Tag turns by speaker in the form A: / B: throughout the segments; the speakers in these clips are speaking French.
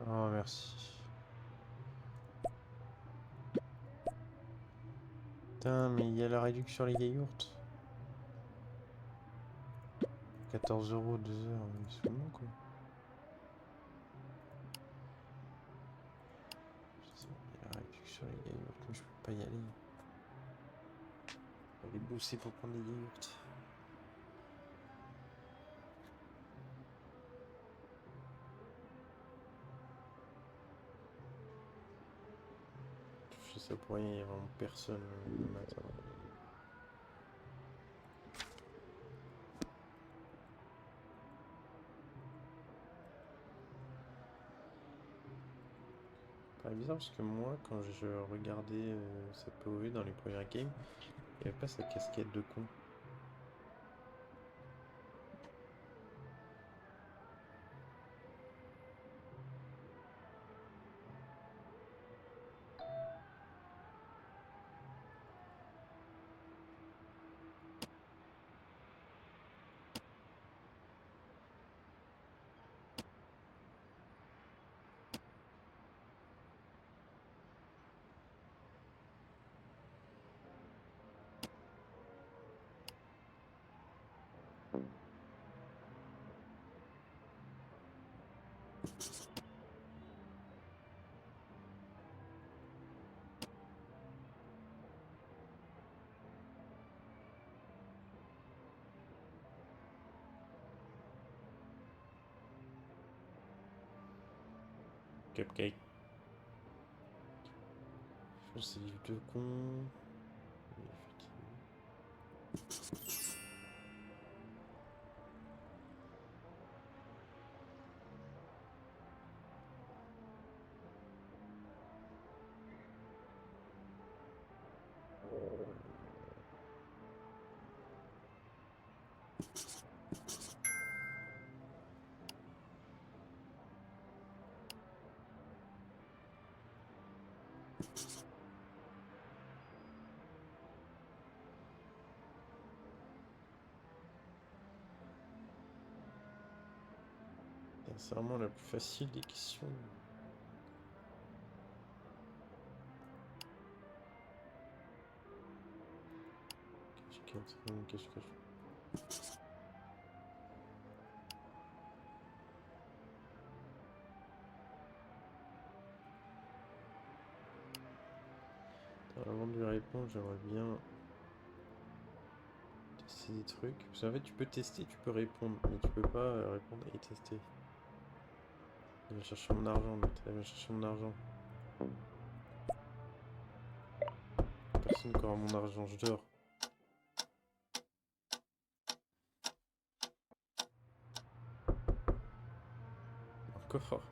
A: Oh, merci. Putain, mais il y a la réduction sur les yaourts. 14 € 2 heures, mais c'est bon quoi. Il y a la réduction sur les yaourts, mais je peux pas y aller. Je vais aller bosser pour prendre des yaourts. Je fais ça pour rien, il y a vraiment personne le matin. C'est bizarre parce que moi, quand je regardais sa POV dans les premières games, il n'y avait pas sa casquette de con. Cupcake. Je pense que c'est livre de con. Oui, effectivement. C'est vraiment la plus facile des questions. Cache-cache. Avant de lui répondre, j'aimerais bien tester des trucs. Parce qu'en fait, tu peux tester, tu peux répondre, mais tu peux pas répondre et tester. Il va chercher mon argent, l'autre. Il va chercher mon argent. Personne qui aura mon argent, je dors. Encore.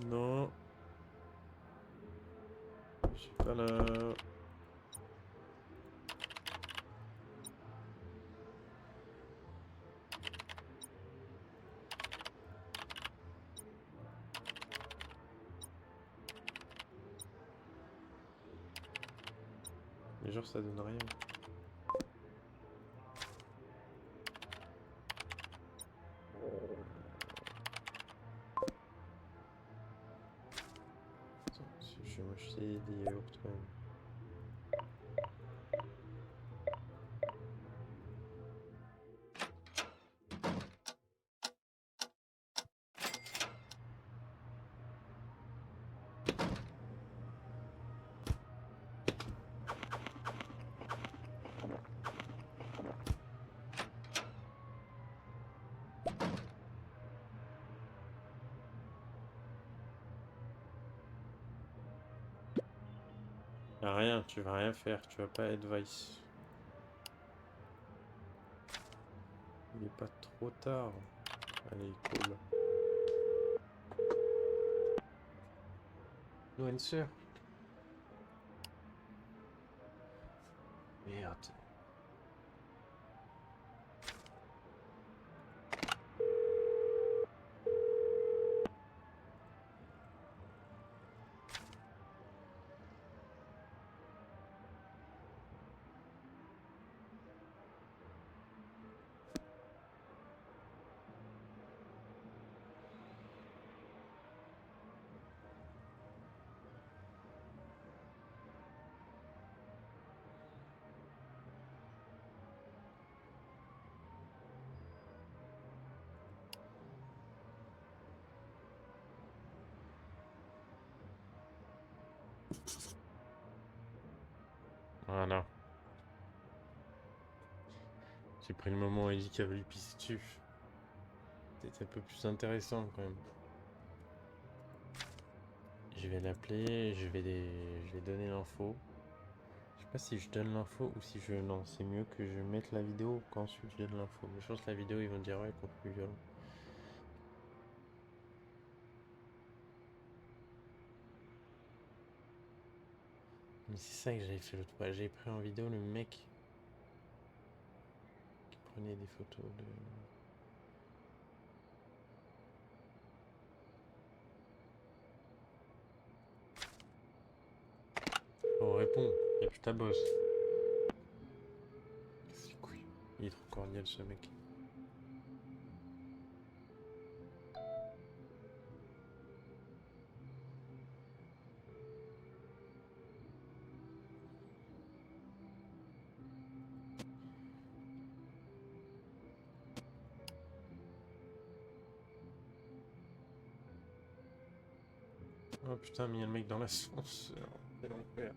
A: Non. Je suis pas là. Mais genre, ça donne rien. Attends, je vais m'acheter des yaourts quand même. Rien, tu vas rien faire, tu vas pas advice. Il est pas trop tard. Allez, cool. Influencer. Merde. Voilà. J'ai pris le moment où il dit qu'il avait lui pisser dessus. C'était un peu plus intéressant quand même. Je vais l'appeler, je vais donner l'info. Je sais pas si je donne l'info ou si je... Non, c'est mieux que je mette la vidéo qu'ensuite je donne l'info. Mais je pense que la vidéo, ils vont dire ouais, contenu violent. Mais c'est ça que j'avais fait l'autre fois. J'avais pris en vidéo le mec qui prenait des photos de... Oh, réponds. Et puis ta bosse. C'est couilles. Il est trop cordial ce mec. Oh putain, mais il y a le mec dans l'ascenseur. Quel enfer.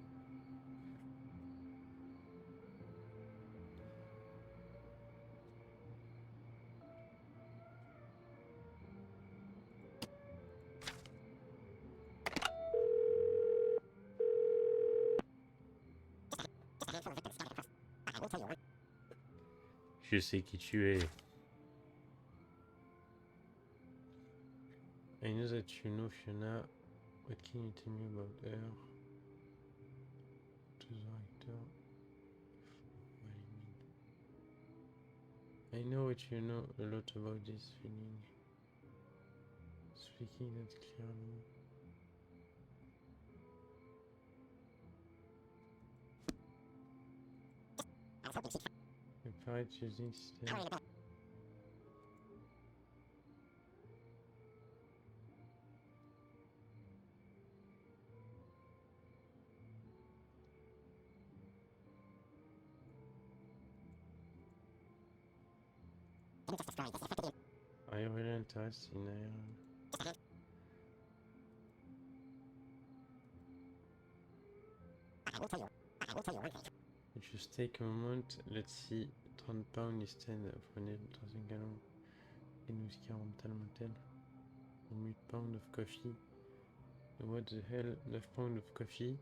A: Je sais qui tu es. I know that you know Fiona. What can you tell me about her? To the actor. What do you mean? I know what you know a lot about this feeling. Speaking that clearly. The pirate using system. Are you really interested in Ireland? Just take a moment, let's see. 30 pounds instead of 1,000 gallons. Une whisky rental motel. 8 pounds of coffee. What the hell? 9 pounds of coffee?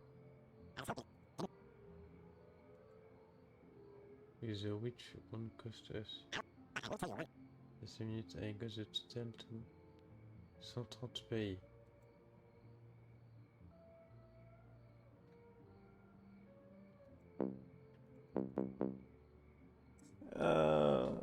A: With which won't cost us. Just a minute, I got the total to 130 pay. Oh.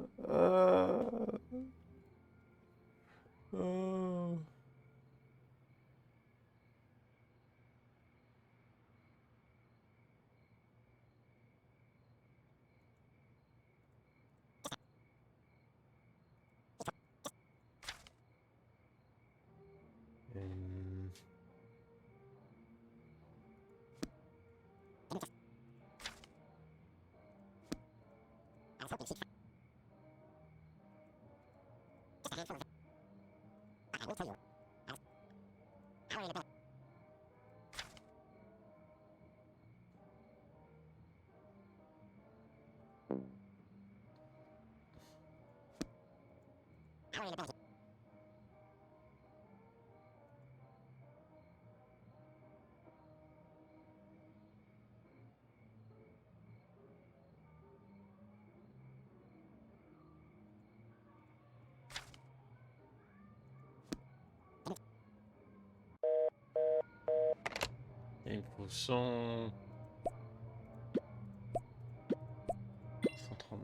A: Il me faut 130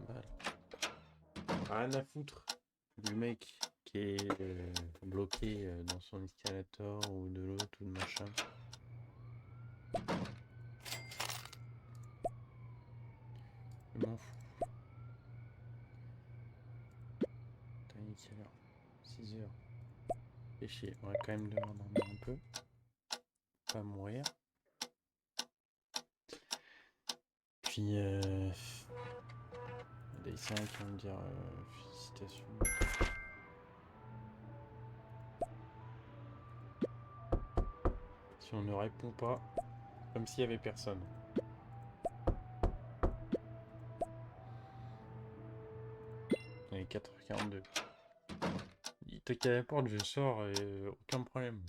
A: balles. Rien à foutre du mec qui est bloqué dans son escalator ou de l'autre ou de machin. Je m'en fous. Putain, il est quelle heure? 6 heures. Fais chier, on va quand même devoir dormir un peu. Pas mourir. Puis il y a des Lycéens qui vont me dire félicitations. Si on ne répond pas, Comme s'il y avait personne. Il est 4h42. Il toque à la porte, je sors et aucun problème.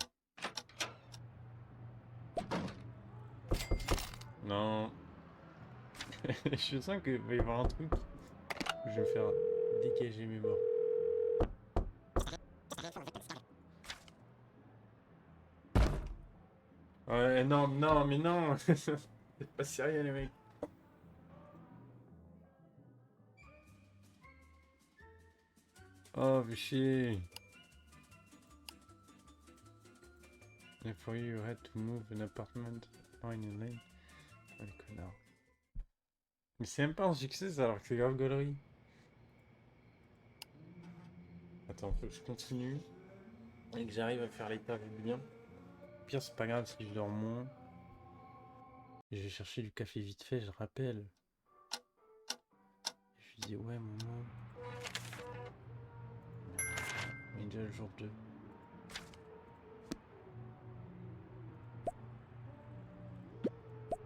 A: Non. Je sens qu'il va y avoir un truc. Je vais me faire dégager mes morts. Ouais, non, non, mais non. C'est pas sérieux, les mecs. Oh, fais chier. And for you, you had to move an apartment or in a lane. Oh, les connards. Mais c'est même pas un succès, ça, alors que c'est grave gaulerie. Attends, faut que je continue. Et que j'arrive à faire l'interview bien. Pire, c'est pas grave si je dors moins. Je vais chercher du café vite fait, je rappelle. Et je lui dis, ouais, maman. On est déjà le jour 2.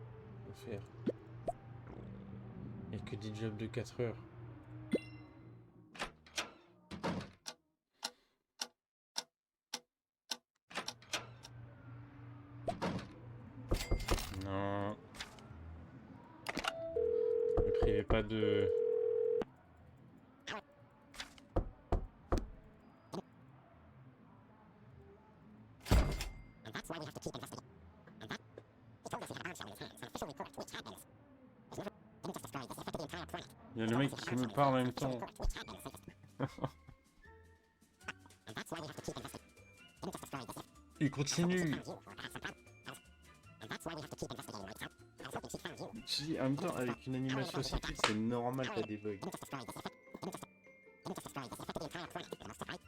A: On va faire. Il n'y a que des jobs de 4 heures. Non. Ne privez pas de... Il y a le mec qui me parle en même temps. Il continue. Si, en même temps, avec une animation aussi, c'est normal, t'as des bugs.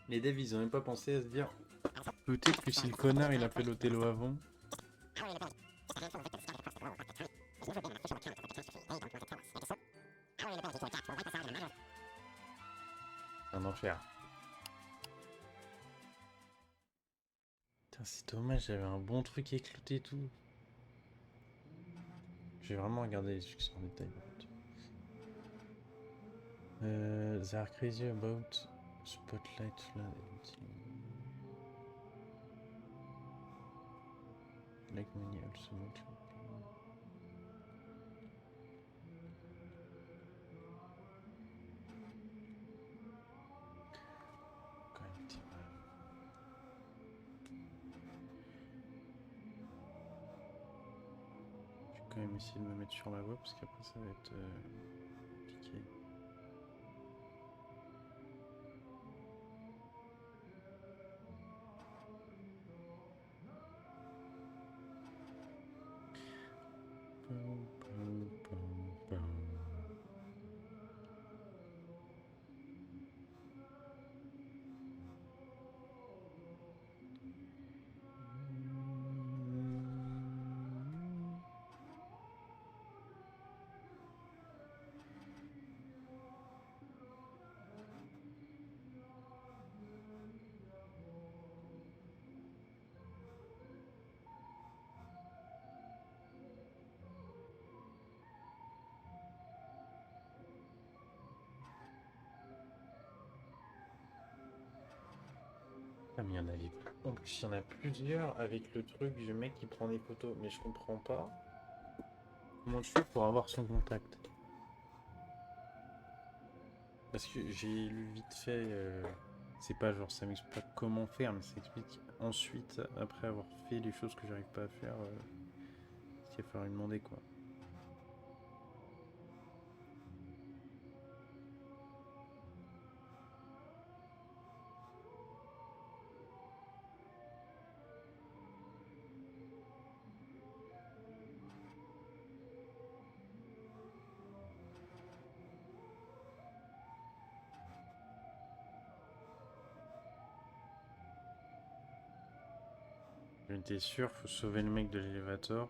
A: Les devs, ils ont même pas pensé à se dire peut-être que si le connard il appelle Othello avant. Un enfer. Putain, c'est dommage, j'avais un bon truc éclaté et tout. J'ai vraiment regardé les succès en détail. They are crazy about spotlight flood editing. Like many also not. Quand même, petit peu. Je vais quand même essayer de me mettre sur la voie parce qu'après ça va être compliqué. Ah, mais il y en avait. En plus, il y en a plusieurs avec le truc du mec qui prend des photos. Mais je comprends pas comment tu fais pour avoir son contact. Parce que j'ai lu vite fait. C'est pas genre ça m'explique pas comment faire, mais ça explique ensuite, après avoir fait les choses que j'arrive pas à faire, ce qu'il va falloir lui demander quoi. J'étais sûr, faut sauver le mec de l'élévateur.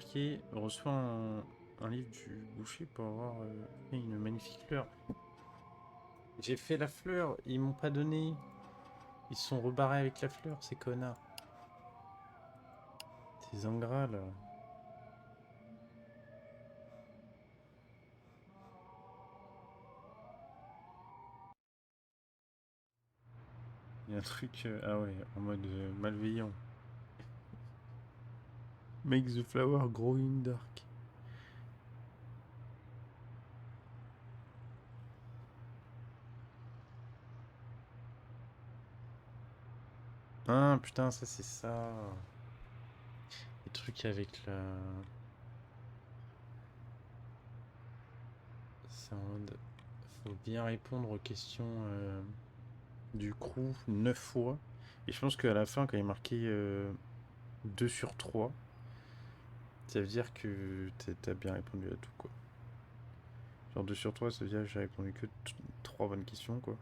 A: marqué reçoit un livre du boucher pour avoir fait une magnifique fleur. J'ai fait la fleur, ils m'ont pas donné. Ils se sont rebarrés avec la fleur, ces connards. Ces ingrats là. Il y a un truc, ah ouais, en mode malveillant. Make the flower grow in dark. Ah putain, ça c'est ça. Les trucs avec la... C'est en mode... Faut bien répondre aux questions du crew 9 fois. Et je pense qu'à la fin, quand il est marqué 2 sur 3, ça veut dire que t'as bien répondu à tout, quoi. Genre 2 sur 3, ça veut dire que j'ai répondu que 3 bonnes questions, quoi.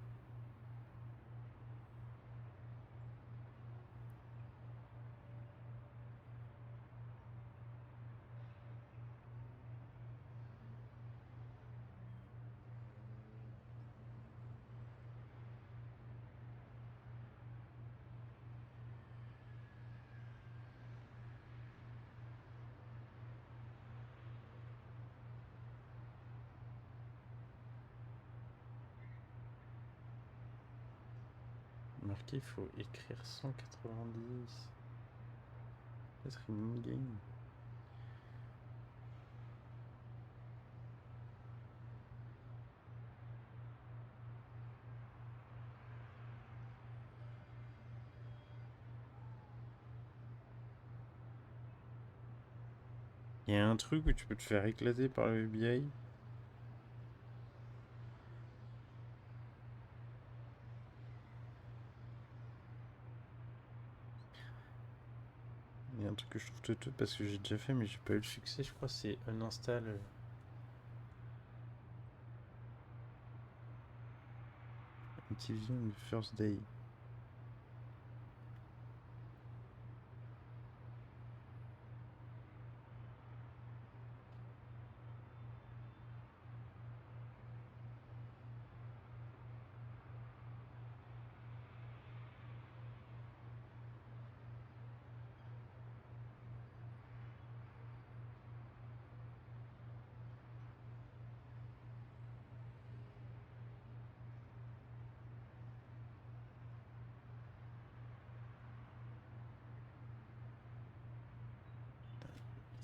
A: Marqué, il faut écrire 190. Peut-être une mini-game. Il y a un truc où tu peux te faire éclater par le FBI. Il y a un truc que je trouve teuteux parce que j'ai déjà fait mais j'ai pas eu le succès, je crois, c'est uninstall. Activision First Day.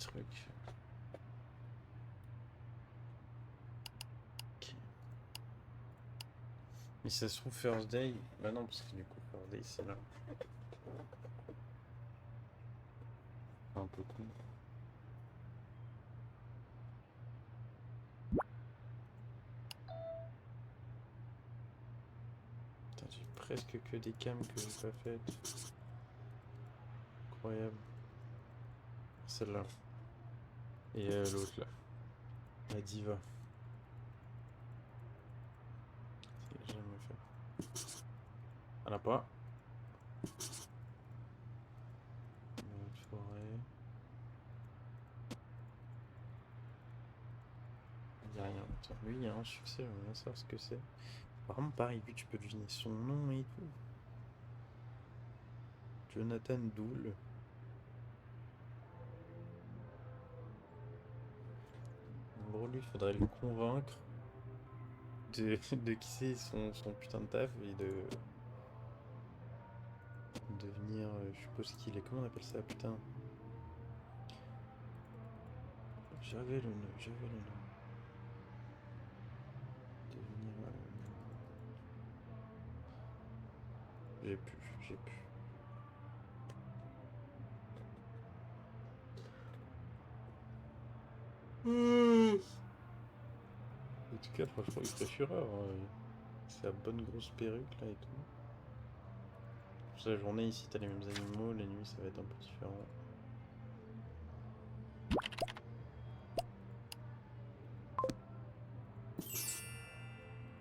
A: Truc. Ok. Mais si ça se trouve First Day. Bah non, parce que du coup, First Day c'est là. C'est un peu con. Putain, j'ai presque que des cams que j'ai pas faites. Incroyable. Celle-là. Et l'autre là. La diva. C'est jamais fait. Elle a pas. Une forêt. Il y a rien. Attends, lui, il y a un succès, j'aimerais bien savoir ce que c'est. Vraiment, pareil, lui, tu peux deviner son nom et tout. Jonathan Doole. En gros, lui, il faudrait le convaincre de quitter son putain de taf et de devenir, je suppose qu'il est, comment on appelle ça, putain. J'avais le nom, j'avais le nom. Devenir, j'ai pu, j'ai pu. En tout cas, franchement, il ferait fureur, hein. Sa bonne grosse perruque là et tout. Pour la journée, ici, t'as les mêmes animaux, la nuit, ça va être un peu différent.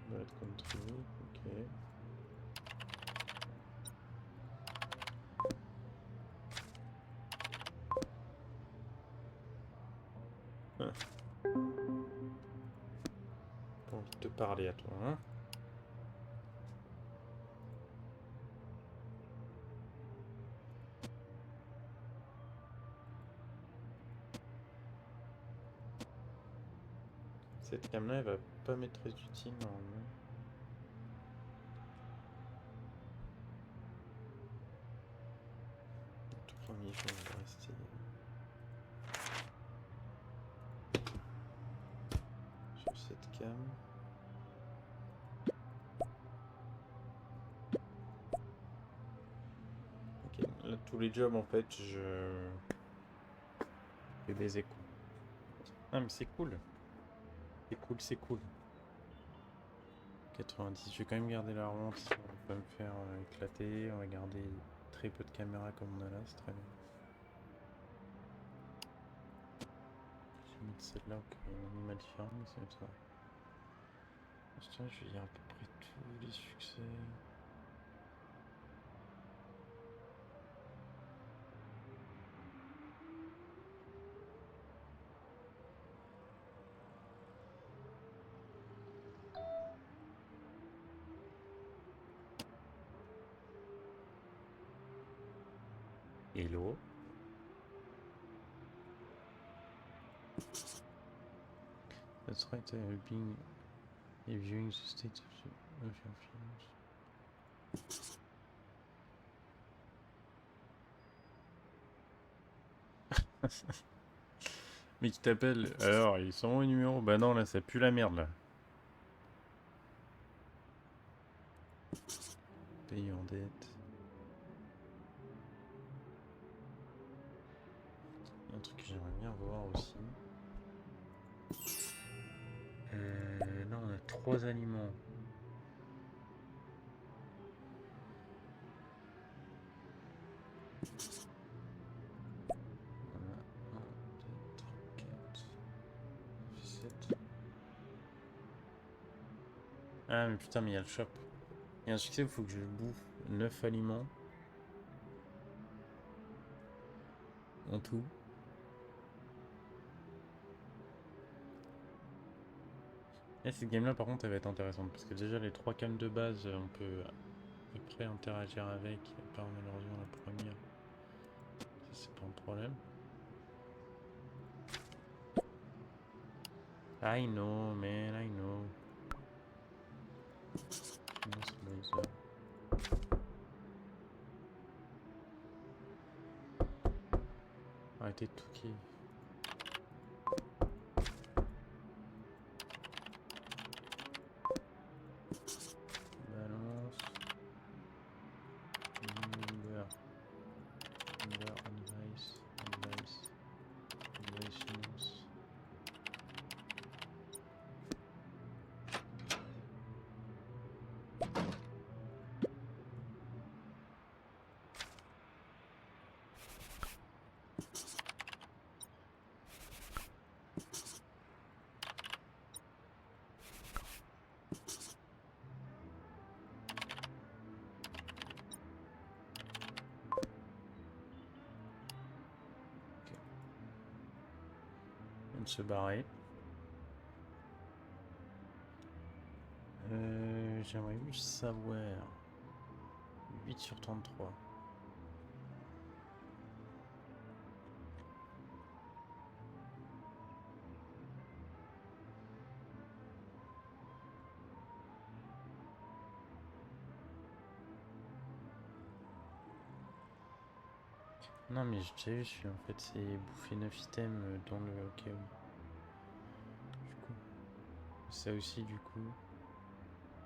A: On va être country, ok. te parler à toi, hein. Cette cam là elle va pas m'être très utile normalement. Le tout premier jour on va rester sur cette cam. Ok, là tous les jobs en fait je fais des échos. Ah mais c'est cool. C'est cool, c'est cool. 90, je vais quand même garder la rente, ça va pas me faire éclater. On va garder très peu de caméras comme on a là, c'est très bien. Je vais mettre celle-là au cas où il y a un animal différent, mais c'est ça. Pour l'instant, je vais dire à peu près tous les succès. Hello. That's right, being reviewing the state of your films. Mais qui t'appelle. Alors, ils sont où les numéros? Bah non, là, ça pue la merde, là. Pays en dette. Un truc que j'aimerais bien voir aussi. Là, on a 3 aliments. Voilà, 1, 2, 3, 4, 7. Ah, mais putain, mais il y a le shop. Il y a un succès, il faut que je bouffe 9 aliments. En tout. Et cette game là par contre elle va être intéressante parce que déjà les 3 cams de base on peut à peu près interagir avec, à part malheureusement la première. Ça c'est pas un problème. I know man, I know. Non, c'est laser. Arrêtez de toquer. Balance. Number. Number, advice. Advice. Advice finance. Ok. On vient de se barrer. J'aimerais juste savoir. 8 sur 33. Non mais j'ai déjà vu celui en fait, c'est bouffer 9 items dans le cas où. Du coup. Ça aussi du coup.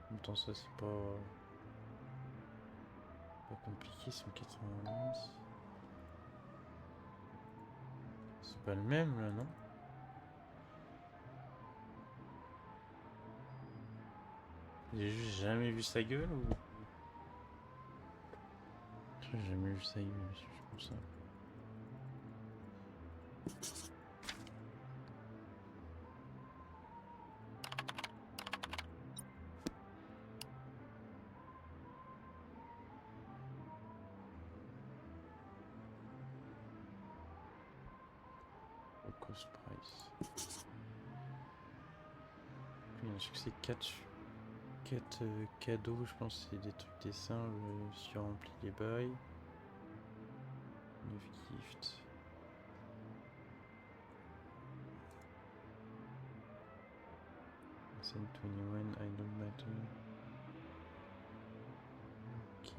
A: En même temps ça c'est pas compliqué, c'est 91. C'est pas le même là, non? J'ai juste jamais vu sa gueule ou. J'ai jamais vu sa gueule, je pense ça. Cost price. Il y a un succès 4 cadeaux, je pense que c'est des trucs des singes, si tu remplis les bails. 9 gifts. Send 21, I don't matter. Ok.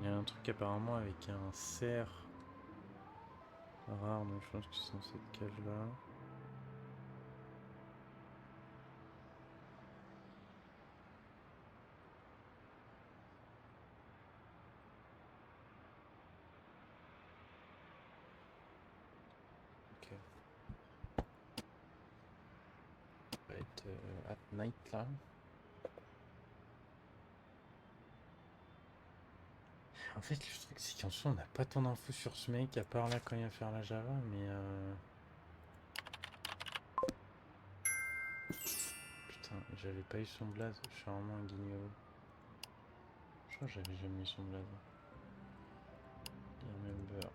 A: Il y a un truc apparemment avec un cerf rare, donc je pense que c'est dans cette cage là. Ok. Ça va être at night là. En fait, le truc c'est qu'en soi on n'a pas tant d'infos sur ce mec à part là quand il va faire la Java, mais putain, j'avais pas eu son blaze, je suis vraiment un guignol. Je crois que j'avais jamais eu son blaze. Remember.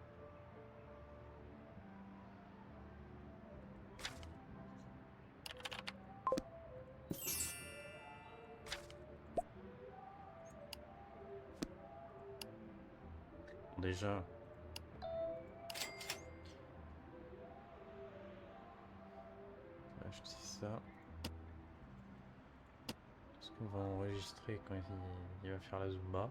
A: Déjà. On va acheter ça. Parce qu'on va enregistrer quand il va faire la Zumba.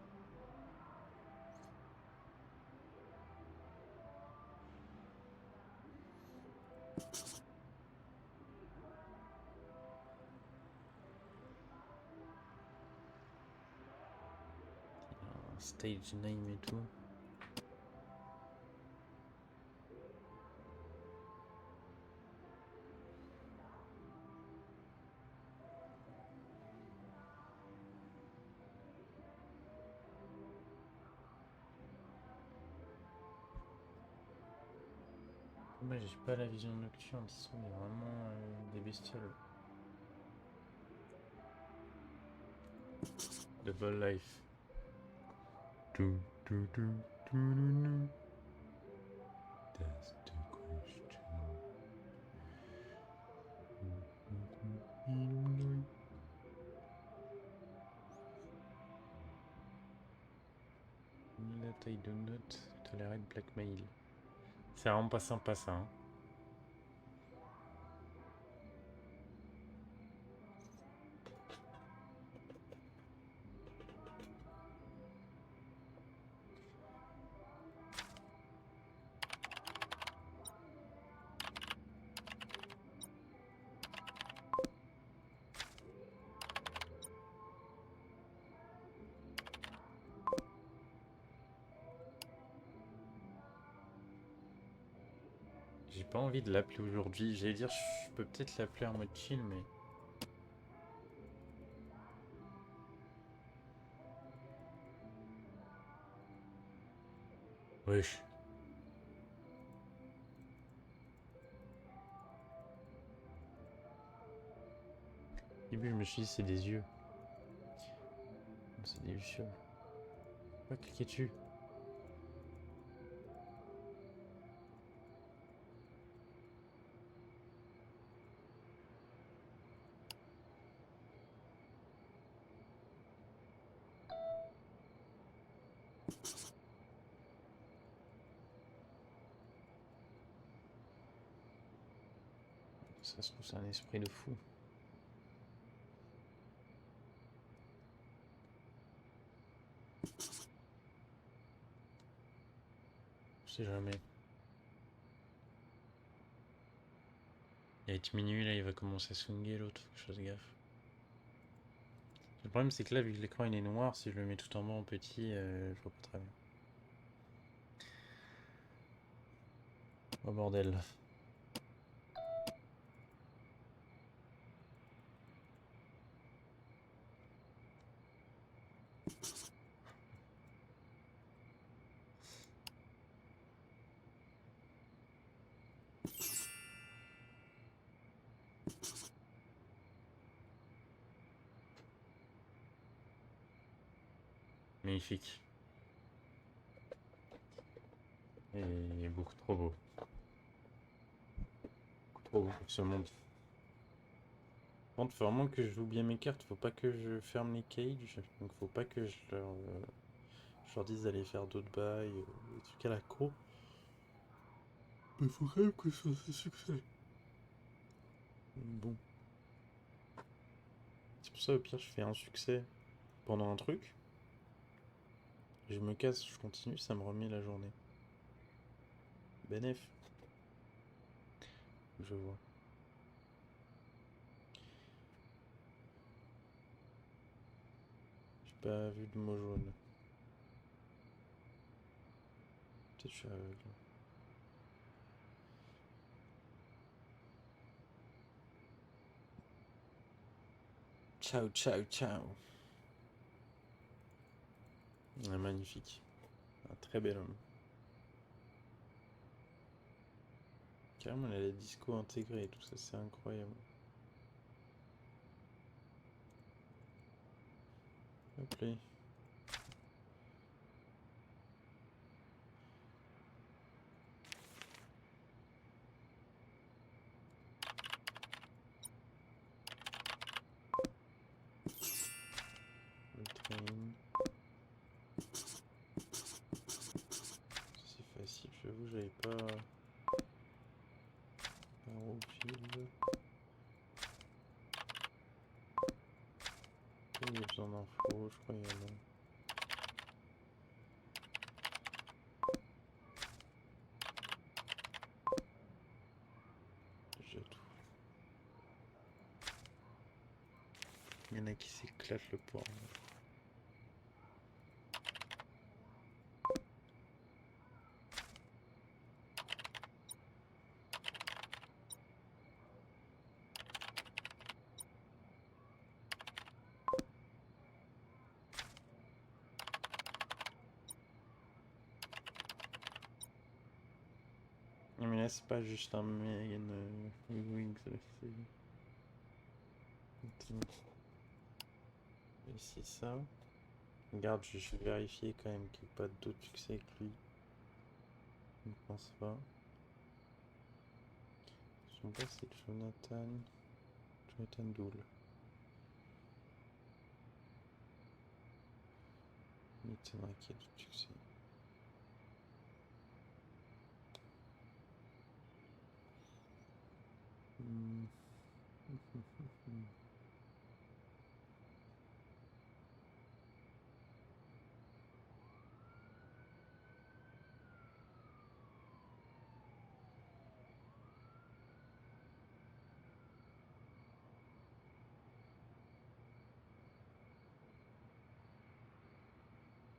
A: Un stage name et tout. Moi j'ai pas la vision nocturne, ils sont vraiment des bestioles. Double life. That's the question. That I do not tolerate blackmail. C'est vraiment pas sympa ça. Hein. J'ai pas envie de l'appeler aujourd'hui. J'allais dire, je peux peut-être l'appeler en mode chill, mais. Wesh. Au début, je me suis dit, c'est des yeux. C'est des lucioles. Pas cliquer dessus. Ça se trouve, c'est un esprit de fou. Je sais jamais. Il va être minuit, là, il va commencer à swinguer l'autre, faut que je fasse gaffe. Le problème, c'est que là, vu que l'écran il est noir, si je le mets tout en bas en petit, je vois pas très bien. Oh bordel. Magnifique. Et beaucoup trop beau. Beaucoup trop beau pour ce monde. Par contre, faut vraiment que je joue bien mes cartes. Faut pas que je ferme les cages. Donc faut pas que je leur dise d'aller faire d'autres bails, des trucs à la con. Mais faut quand même que ce soit un succès. Bon. C'est pour ça, au pire, je fais un succès pendant un truc. Je me casse, je continue, ça me remet la journée. Benef. Je vois. J'ai pas vu de mot jaune. Peut-être que je suis aveugle. Ciao, ciao, ciao. Ah, magnifique. Un très bel homme. Carrément, il a les disco intégrés et tout ça, c'est incroyable. Hop là. Le train. C'est facile, j'avoue, j'avais pas. Arrow field. Il y a besoin d'infos, je crois qu'il y en a. Déjà tout. Il y en a qui s'éclatent le poids. Non, mais là, c'est pas juste un main wings, c'est. Ici, ça. Regarde, je vais vérifier quand même qu'il n'y ait pas d'autres succès avec lui. Je ne pense pas. Son boss, c'est Jonathan. Jonathan Doole. Il m'étonnerait qu'il y ait d'autres succès. Hmm.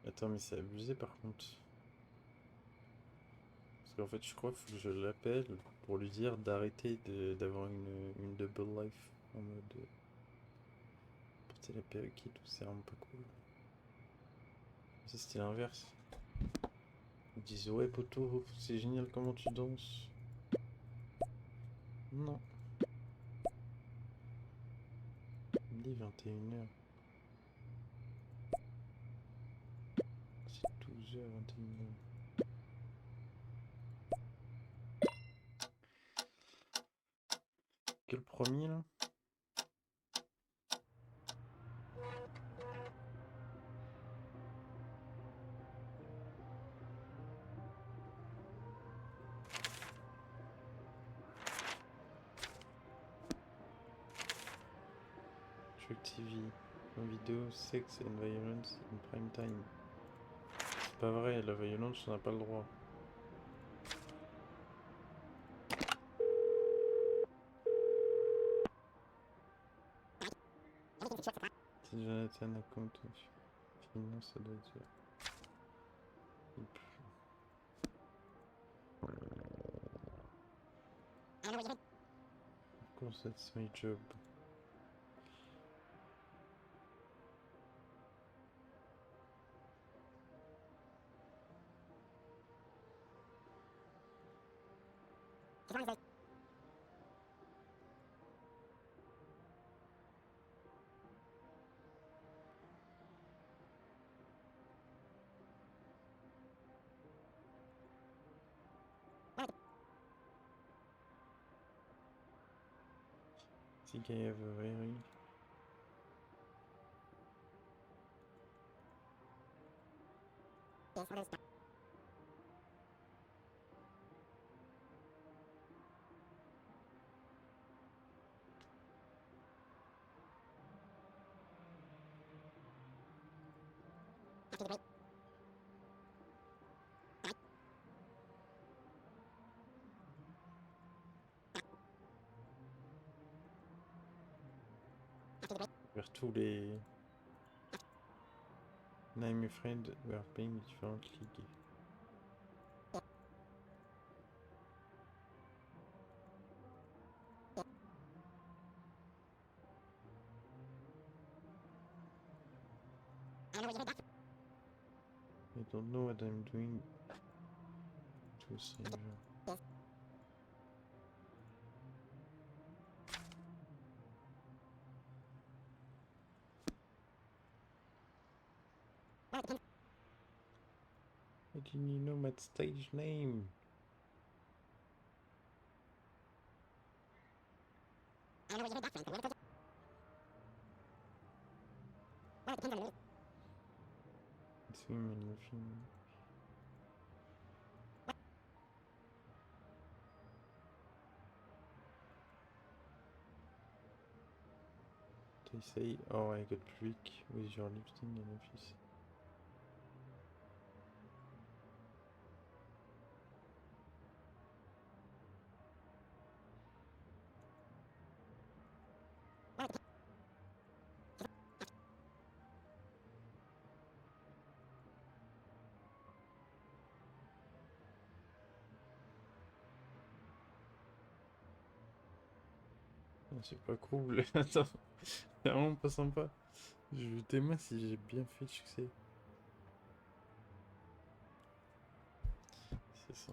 A: Attends, mais c'est abusé par contre. Parce qu'en fait, je crois qu'il faut que je l'appelle pour lui dire d'arrêter d'avoir une double life en mode porter la perruque et tout, c'est vraiment pas cool. Ça, c'était l'inverse. Ils disent ouais, poto, c'est génial comment tu danses. Non. Il me dit 21h. C'est 12h, 21h. Quel premier là? Track TV. Une vidéo sex and violence in prime time. C'est pas vrai, la violence, on n'a pas le droit. C'est Jonathan Account. Finalement, ça doit dire. Of course, that's my job. think I have a very... Vers tous les... Name a friend, we are playing different league. I don't know what I'm doing to save. How didn't you know my stage name? It's him and nothing. They say, oh, I got weak with your lifting in office. C'est pas cool. Attends, c'est vraiment pas sympa. Je t'aime si j'ai bien fait le succès. C'est ça.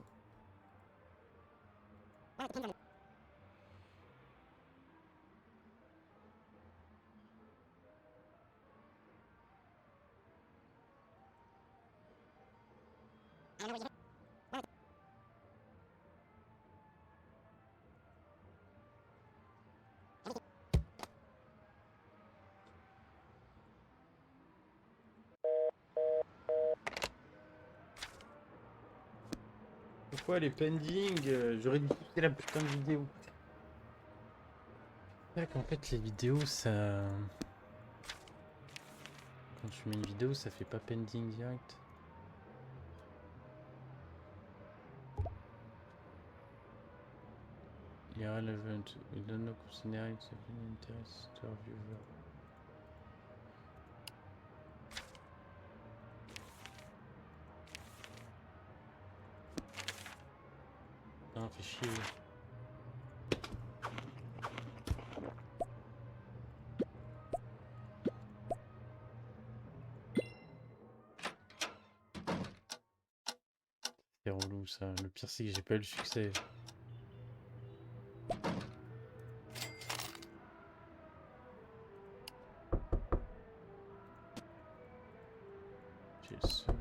A: Pourquoi les pending? J'aurais dû poster la putain de vidéo. C'est vrai qu'en fait les vidéos ça... Quand tu mets une vidéo ça fait pas pending direct. Irrelevant. We don't know consider it of any interest to our viewer. Non, fais chier. C'est relou ça. Le pire c'est que j'ai pas eu le succès. J'ai le seum.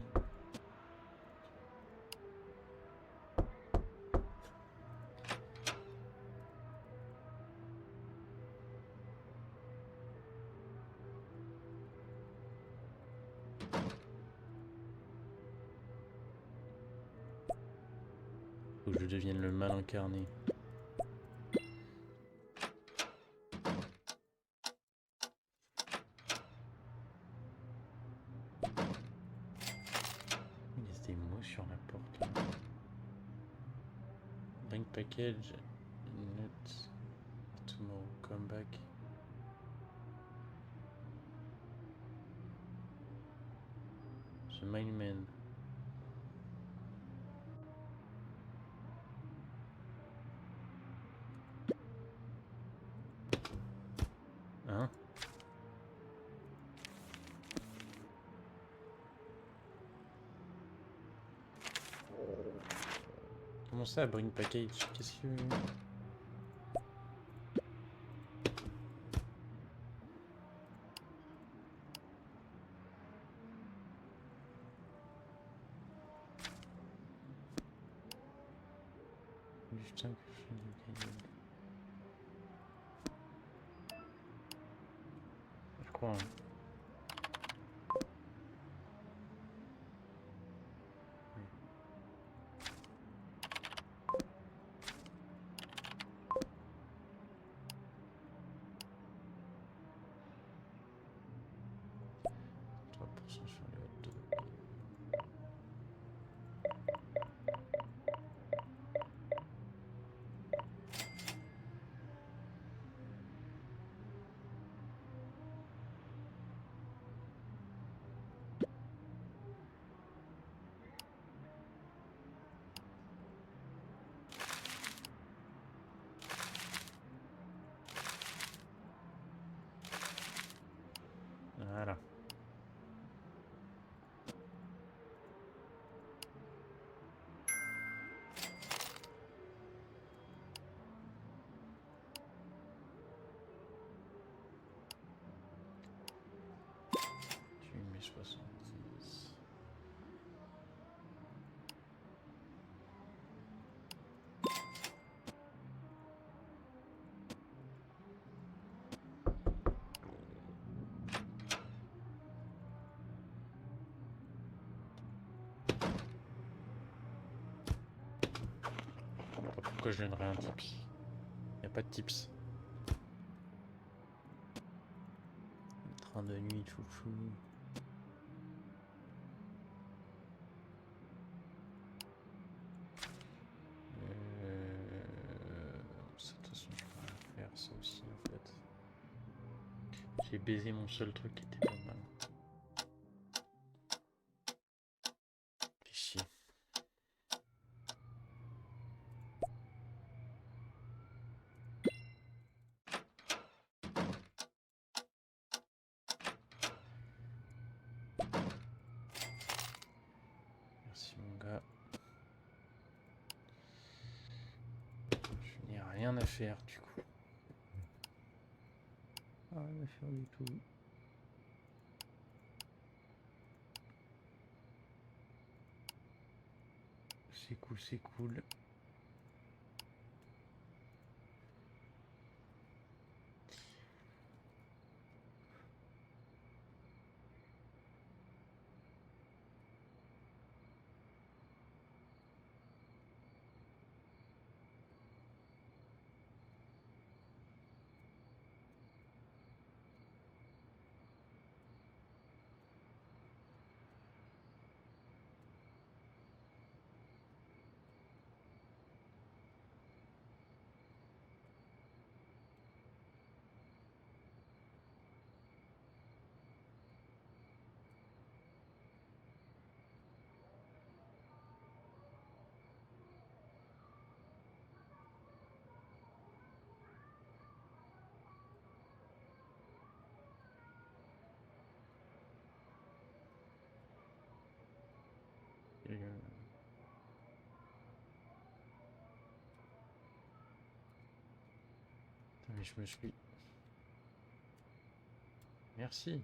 A: Faut que je devienne le mal incarné. Il laisse des mots sur la porte là. Bank package. Not tomorrow. Come back. The mailman. Hein? Comment ça, bring package? Qu'est-ce que... Putain que je suis located. quoi, hein. Sur le hot dog. Voilà. Tu mets 70. Pourquoi je donnerais un tips? Y a pas de tips. Train de nuit, chouchou. Ça, de toute façon, je vais faire ça aussi en fait. J'ai baisé mon seul truc qui était pas mal. Fais chier. Merci mon gars. Je n'ai rien à faire du coup. Rien à faire du tout. C'est cool, c'est cool. Et mais je me suis... Merci.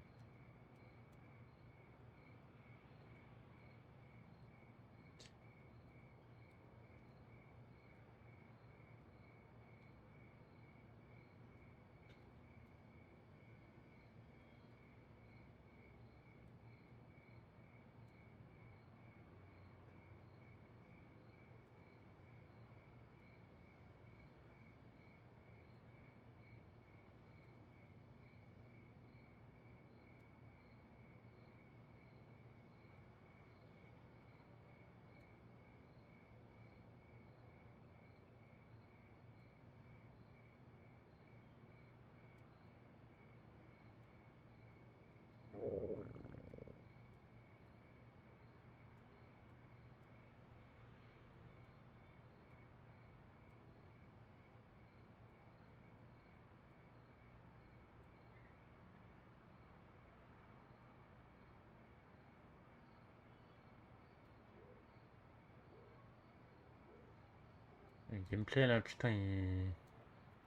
A: Le gameplay là, putain, il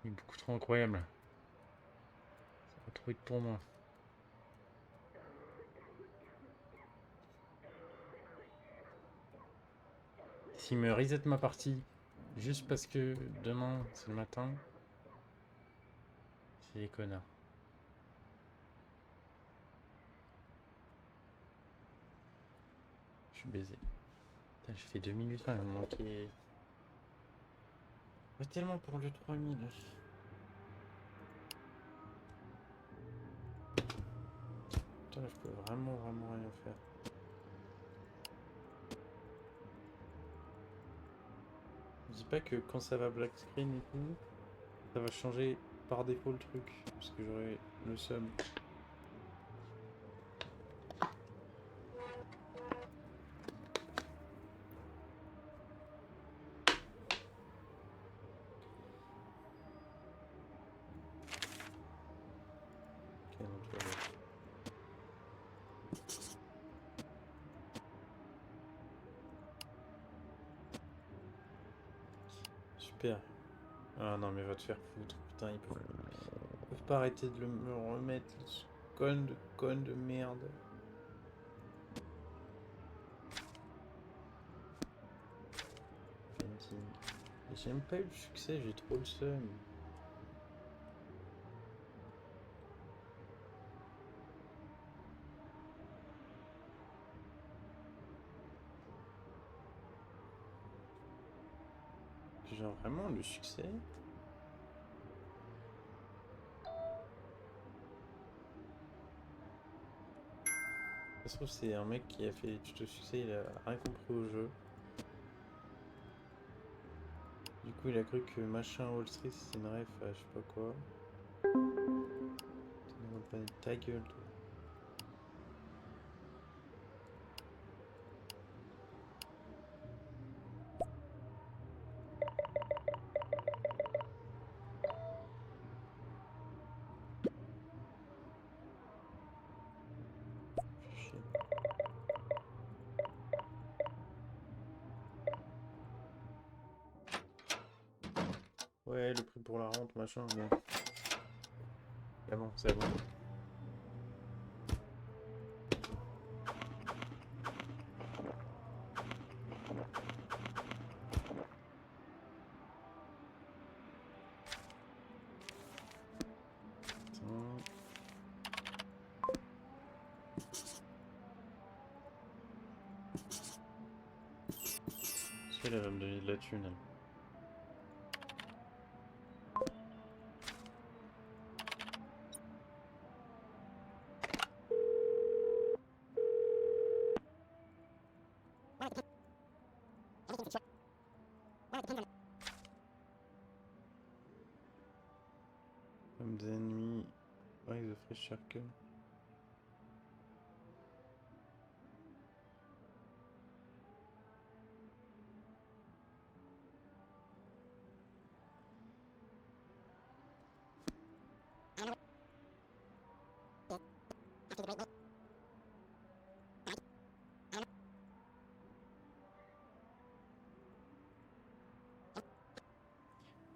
A: est beaucoup trop incroyable. Ça va trop vite pour moi. S'il me reset ma partie, juste parce que demain c'est le matin, c'est des connards. suis baisé. Putain, j'ai fait 2800, il me manquait... Ouais, tellement pour le 3000. Putain, là, je peux vraiment rien faire. Je dis pas que quand ça va black screen et tout, ça va changer par défaut le truc, parce que j'aurai le seum. Ok, donc, tout va bien. Super. Ah non, mais va te faire foutre. Putain, ils peuvent pas arrêter de me remettre, ce conne de merde. Painting. J'ai même pas eu le succès, j'ai trop le seum. Genre vraiment le succès. Ça se trouve c'est un mec qui a fait les tutos succès, il a rien compris au jeu. Du coup il a cru que machin Wall Street c'était une ref à je sais pas quoi. Ta gueule toi. Chier. Ouais le prix pour la rente machin bon. C'est bon, c'est bon. Elle va me donner de la thune. Elle. Comme des ennemis. Ouais, the fresh circle.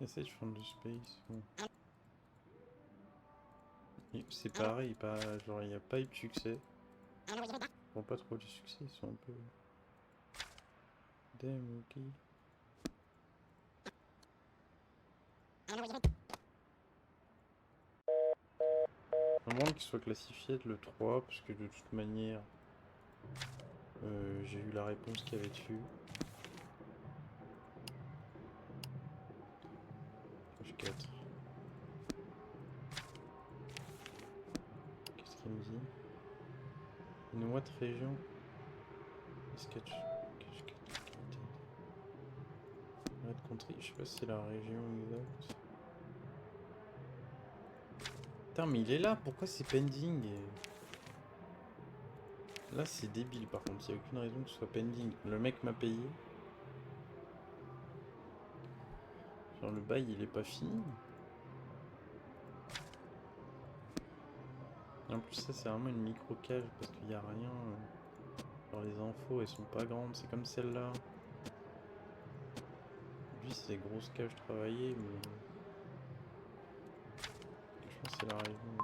A: Essaye de prendre du space. Bon. C'est pareil, pas, genre il n'y a pas eu de succès. Bon, pas trop de succès, ils sont un peu... Damn, ok. À moins qu'il soit classifié le 3, parce que de toute manière, j'ai eu la réponse qu'il y avait dessus. Page 4. Qu'est-ce qu'il me dit? Une what région? Sketch. Red Country, je sais pas si c'est la région exacte. Putain, mais il est là, pourquoi c'est pending? Là, c'est débile par contre, il n'y a aucune raison que ce soit pending. Le mec m'a payé. Genre, le bail, il est pas fini. Et en plus, ça, c'est vraiment une micro-cage parce qu'il n'y a rien. Genre, les infos, elles sont pas grandes, c'est comme celle-là. Lui, c'est des grosses cages travaillées, mais. Je pense que c'est la région.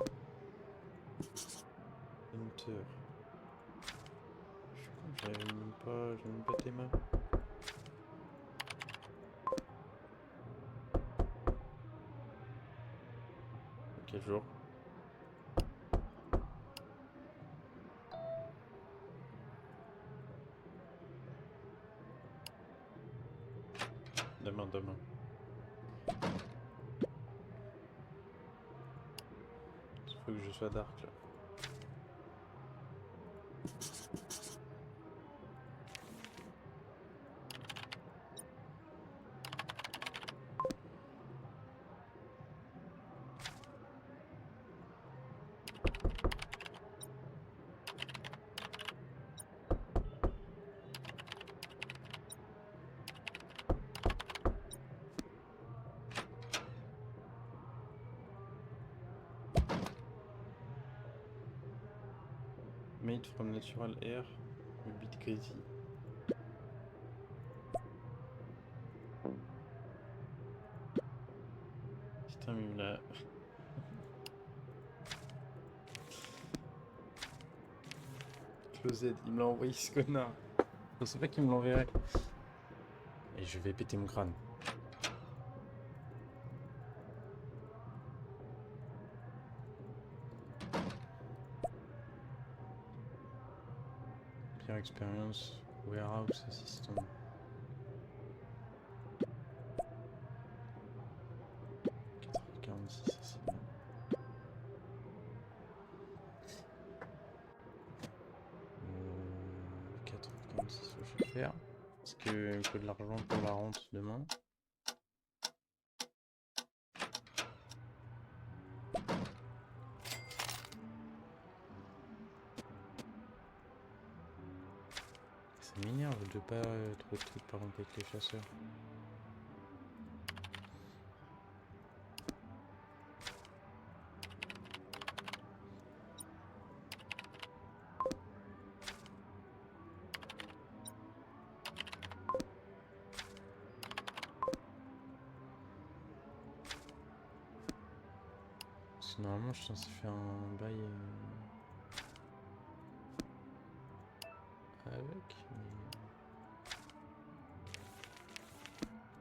A: Enter. Je suis con, j'avais même pas tes mains. Quel jour? demain. Il faut que je sois dark là. Made from natural air, a bit crazy. Putain, mais il me l'a. Closed, il me l'a envoyé ce connard. Je pensais pas qu'il me l'enverrait. Et je vais péter mon crâne. Pire expérience, warehouse assistant. Ça c'est bien. 4h46, je vais le faire. Est-ce qu'il me faut de l'argent pour la rente demain? Ça m'énerve de pas trop de trucs par contre avec les chasseurs. Parce que normalement je suis censé faire un bail avec,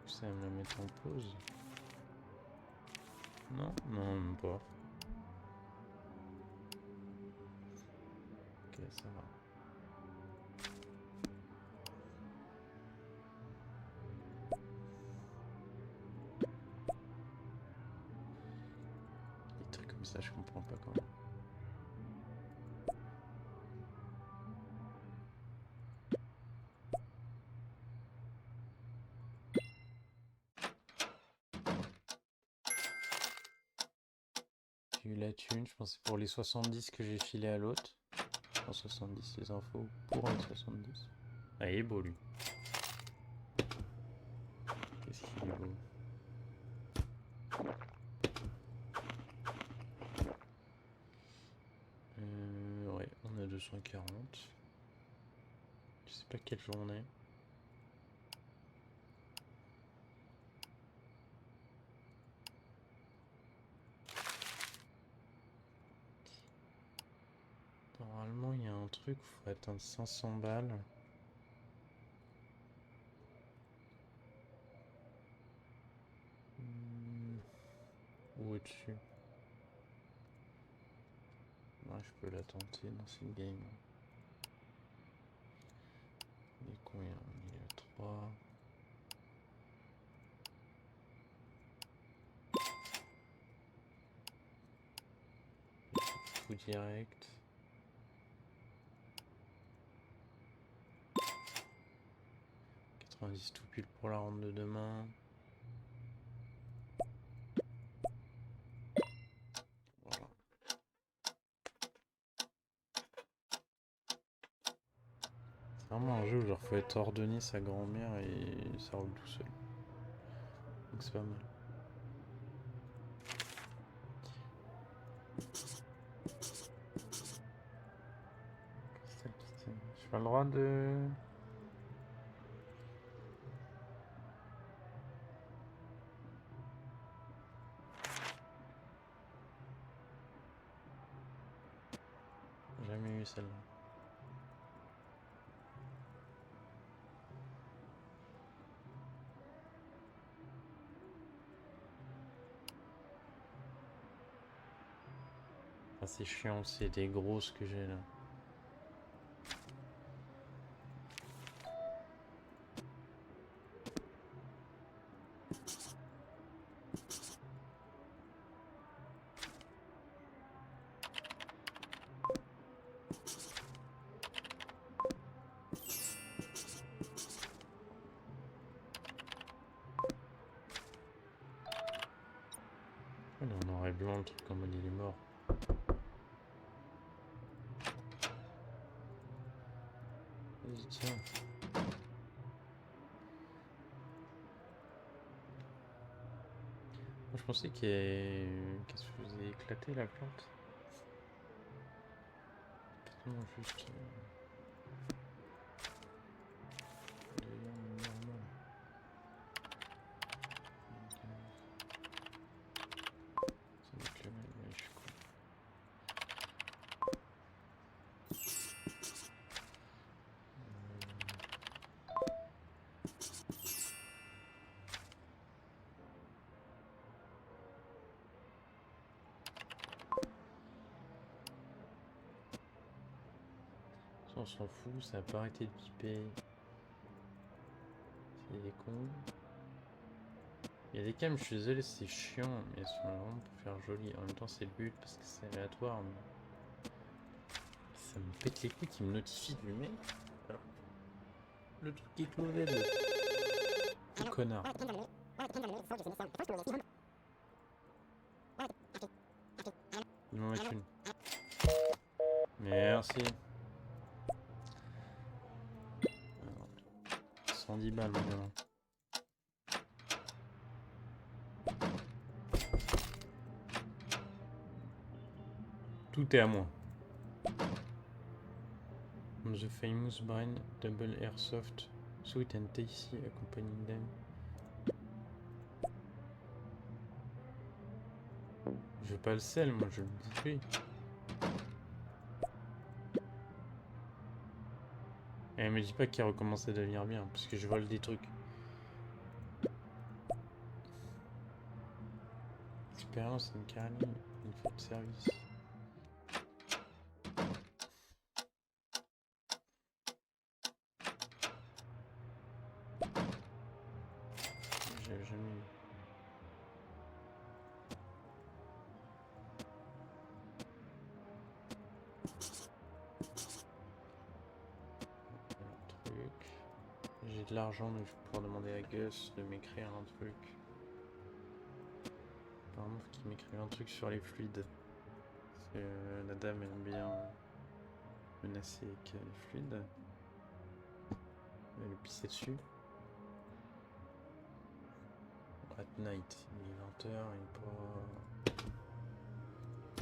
A: mais ça va me la mettre en pause. Non, non, même pas. Ok, ça va. Des trucs comme ça, je comprends pas quand même. J'ai eu la thune, je pensais pour les 70 que j'ai filé à l'autre. 170 les infos pour les 70. Ah, il est beau lui. Qu'est-ce qu'il est beau. Ouais, on a 240. Je sais pas quelle journée. Normalement, il y a un truc où il faut atteindre 500 balles. Ou au-dessus. Ouais, je peux la tenter dans cette game. Il est combien? Il est à 3. Tout direct. 90 tout pile pour la ronde de demain. Voilà. C'est vraiment un jeu où genre faut être ordonné sa grand-mère et ça roule tout seul. Donc c'est pas mal. J'ai pas le droit de... Jamais eu celle-là. Ah, c'est chiant, c'est des grosses que j'ai là. argument le truc en mode il est mort. Vas-y, tiens. Moi, je pensais qu'elle se faisait éclater la plante. Non, juste. Normal. Ça doit être le même, ouais, je suis con. Ça, on s'en fout, ça a pas arrêté de piper. C'est des cons. Il y a des cams, je suis désolé, c'est chiant, mais elles sont vraiment pour faire joli. En même temps, c'est le but parce que c'est aléatoire. Mais ça me pète les couilles qui me notifie du mec. Alors, le truc est closé, le connard. Il m'en met une. Merci. Alors, 110 balles, mon gamin. Tout est à moi. The famous brand Double Airsoft, sweet and tasty, accompanying them. Je veux pas le sel, moi je veux le bouffer. Et elle me dit pas qu'il recommence à devenir bien, parce que je vole des trucs. Expérience, une carline, une faute de service. J'avais jamais eu. Un truc. J'ai de l'argent, donc je vais pouvoir demander à Gus de m'écrire un truc. Apparemment, faut qu'il m'écrive un truc sur les fluides. Parce que la dame aime bien menacer avec les fluides. Elle lui pisser dessus. At night, il est 20h, il est pas...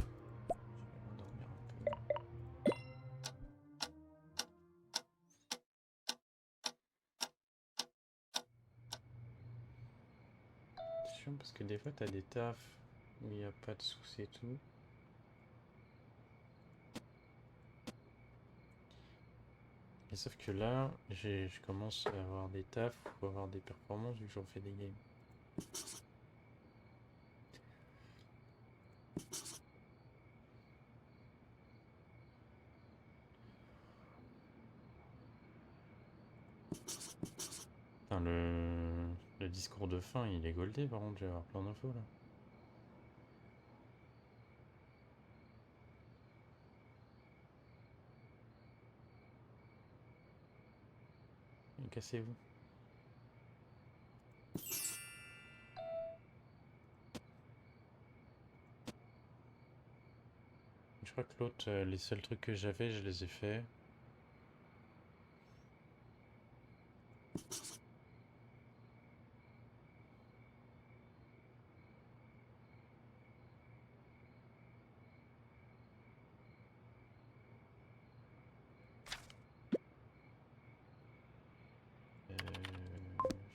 A: Je vais m'endormir un peu. C'est chiant parce que des fois t'as des tafs où il n'y a pas de soucis et tout. Et sauf que là, je commence à avoir des tafs ou avoir des performances vu que j'en fais des games. Enfin, le discours de fin, il est goldé par contre, je vais avoir plein d'infos là. Et cassez-vous. Je crois que l'autre, les seuls trucs que j'avais, je les ai faits.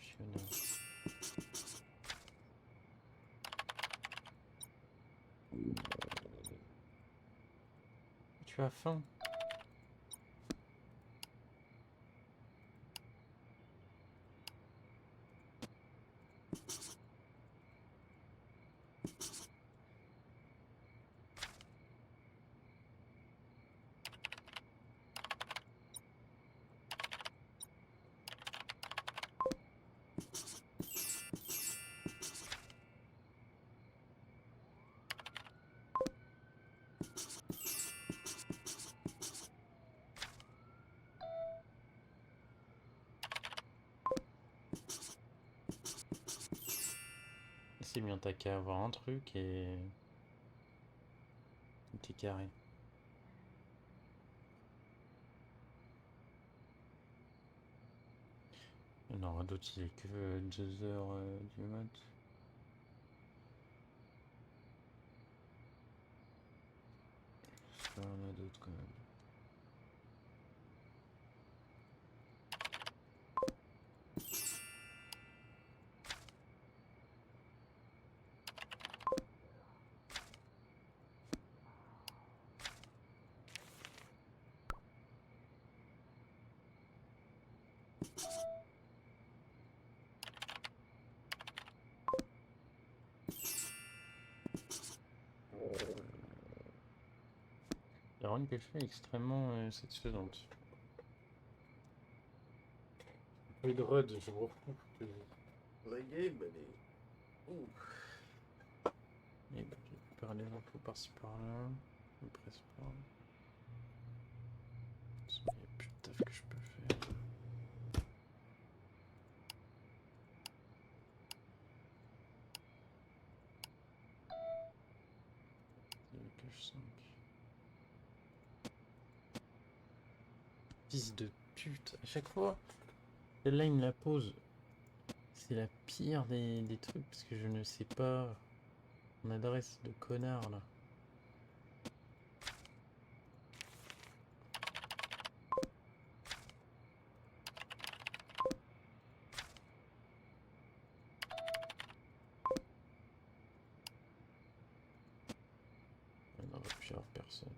A: Fiona. Tu as faim? C'est bien, t'as qu'à avoir un truc et... T'es carré. Il y en aura d'autres, il est que 2 heures du mat. Il y en a d'autres quand même. La run que je fais est extrêmement satisfaisante. Oui, de rud, je me retrouve.
B: La game, elle est. Ouh.
A: Et bah, j'ai récupéré les infos par-ci par-là. Je me presse pas. Il n'y a plus de taf que je peux faire. Cache 5. Fils de pute, à chaque fois, celle-là il me la pose. C'est la pire des trucs parce que je ne sais pas mon adresse de connard là. Il n'aurait pu y avoir personne.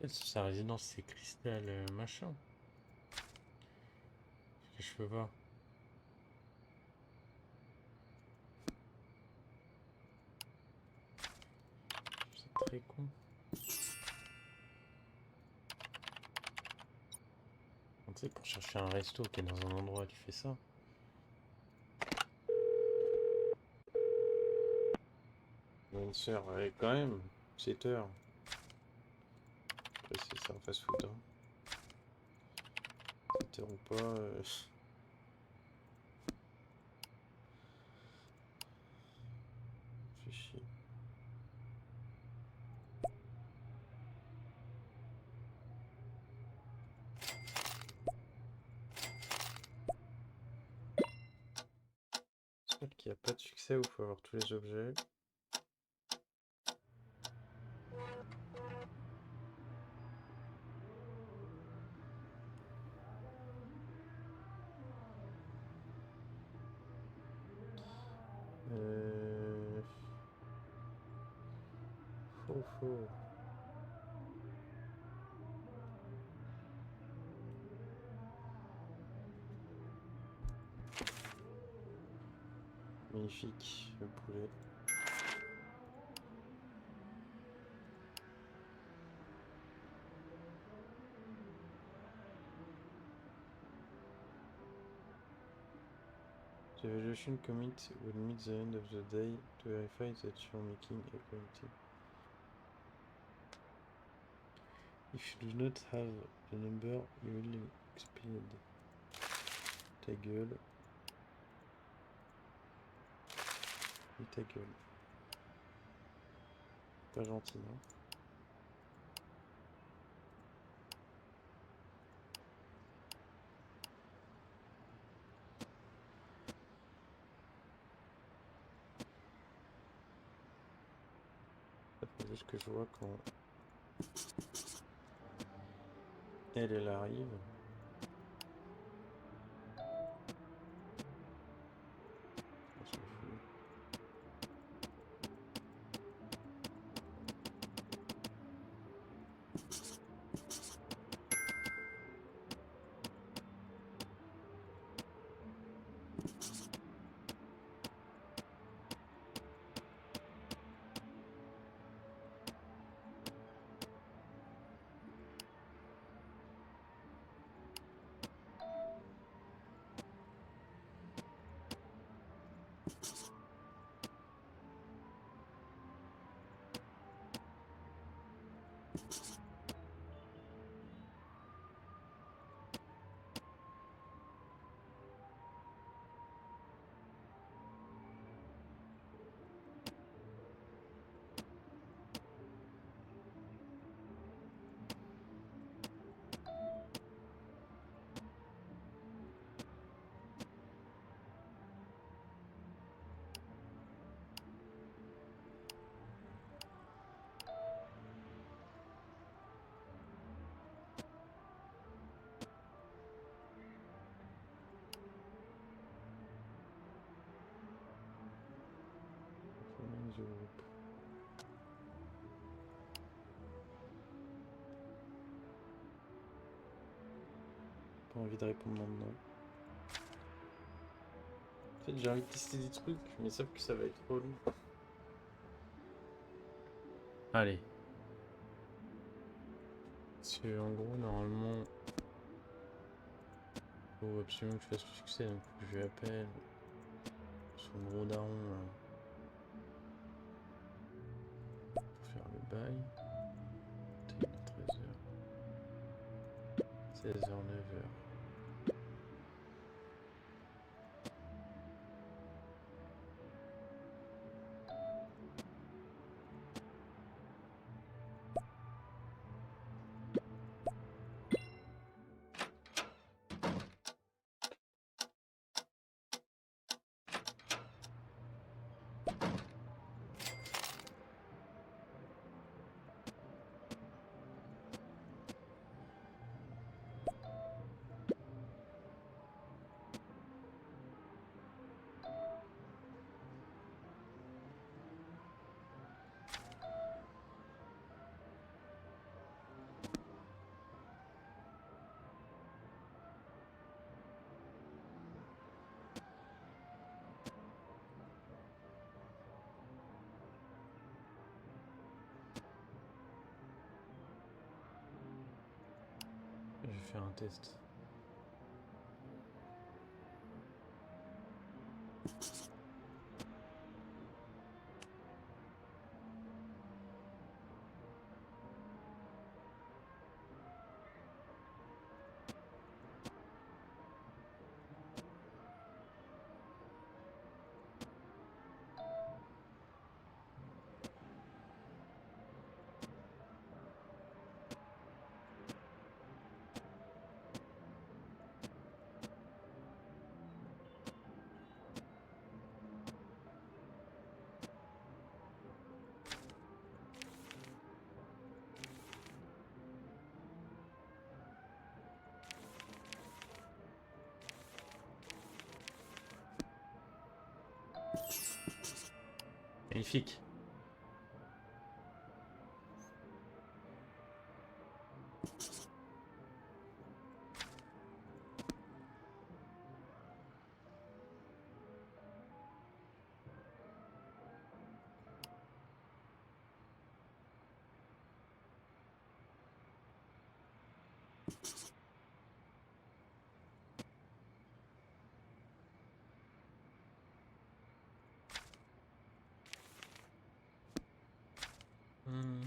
A: Sa résidence c'est Cristal machin. Ce que je peux voir. C'est très con. Tu sais, pour chercher un resto qui est dans un endroit, tu fais ça. Une sœur, quand même, 7 heures. Après, c'est ça en fast food. Hein. 7 heures ou pas. Fait chier. J'espère qu'il n'y a pas de succès où il faut avoir tous les objets. Faux. Magnifique, le poulet. The evaluation commit will meet the end of the day to verify that you're making a quality. If you do not have the number, you will expire. Ta gueule. Et ta gueule. Pas gentil, non? Faut juste que je vois quand elle arrive. On s'en fout. Du groupe. Pas envie de répondre maintenant. En fait, j'ai envie de tester des trucs, mais sauf que ça va être relou. Allez. Parce que, en gros, normalement, faut absolument que je fasse le succès, donc faut que je lui appelle. Son gros daron, là, pour faire le bail. 13h. 16h, 9h. Je vais faire un test. Magnifique. Hmm.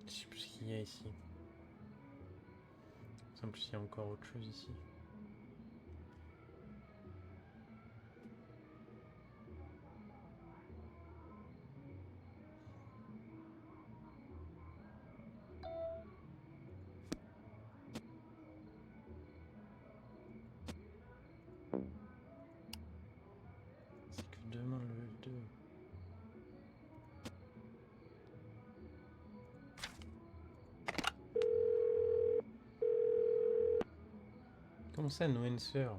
A: Je sais plus ce qu'il y a ici. En plus, il y a encore autre chose ici. Comment ça, no answer?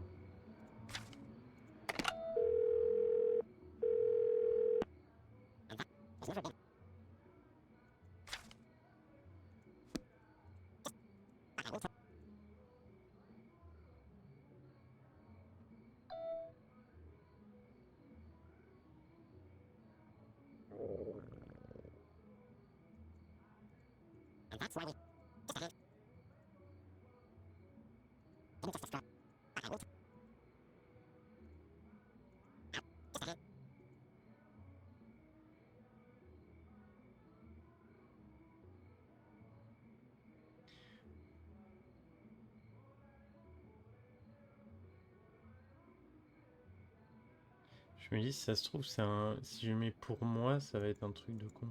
A: Je me dis, si ça se trouve, c'est un. Si je mets pour moi, ça va être un truc de con.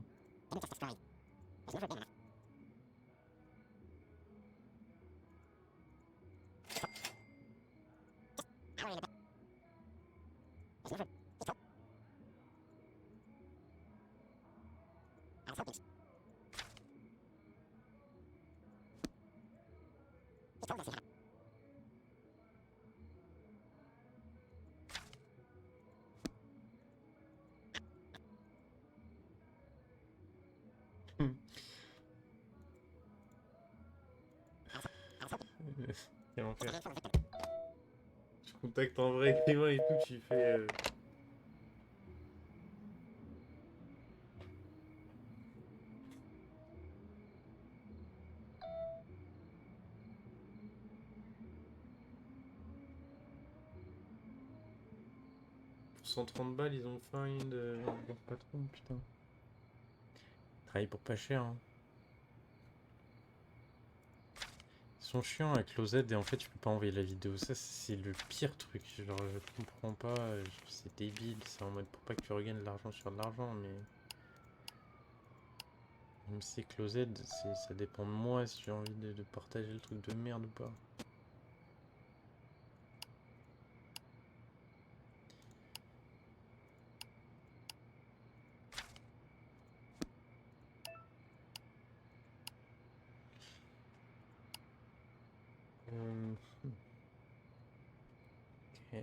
A: Quel enfer. Je contacte en vrai Clément et tout, tu fais. Pour 130 balles, ils ont faim de leur patron, putain. Ils travaillent pour pas cher, hein. Ils sont chiants avec l'OZ et en fait, tu peux pas envoyer la vidéo. Ça, c'est le pire truc. Genre, je comprends pas. C'est débile. C'est en mode pour pas que tu regagnes de l'argent sur de l'argent, mais. Même si c'est closed, ça dépend de moi si j'ai envie de partager le truc de merde ou pas. Ok. Je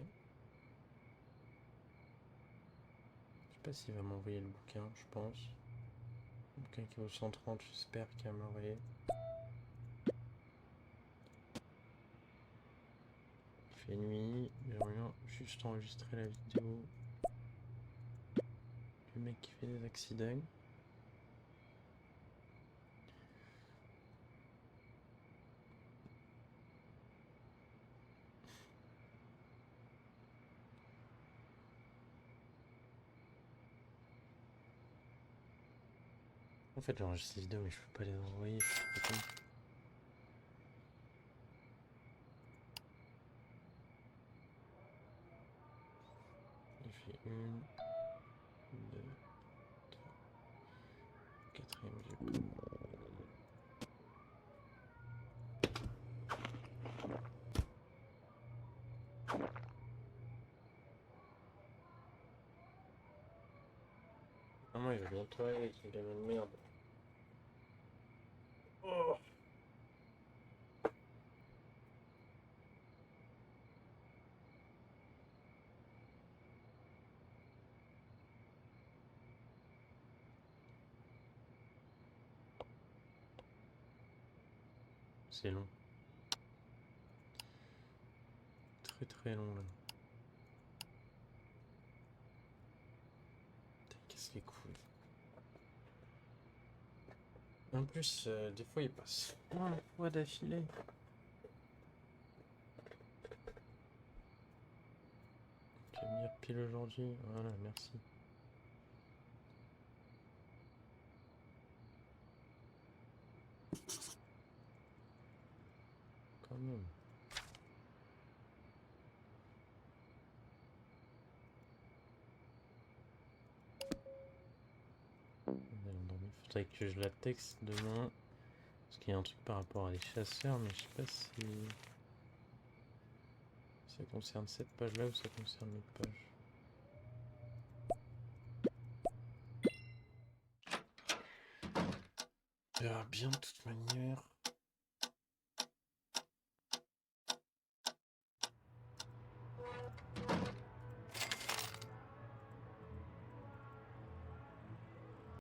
A: sais pas s'il va m'envoyer le bouquin, je pense. Le bouquin qui vaut 130, j'espère qu'il va m'envoyer. Il fait nuit, j'aimerais bien juste enregistrer la vidéo du mec qui fait des accidents. En fait, j'enregistre ces vidéos, mais je peux pas les envoyer, je suis trop con. Il fait 1, 2, 3, 4ème vue. Ah, moi, il va bien travailler avec une gamin de merde. Oh, c'est long. Très très long là. Putain, casse les couilles. En plus, des fois, il passe plein de fois d'affilée. Tu vas me dire pile aujourd'hui. Voilà, merci. Quand même. Il faudrait que je la texte demain. Parce qu'il y a un truc par rapport à les chasseurs, mais je sais pas si ça concerne cette page-là ou ça concerne l'autre page. On verra bien de toute manière.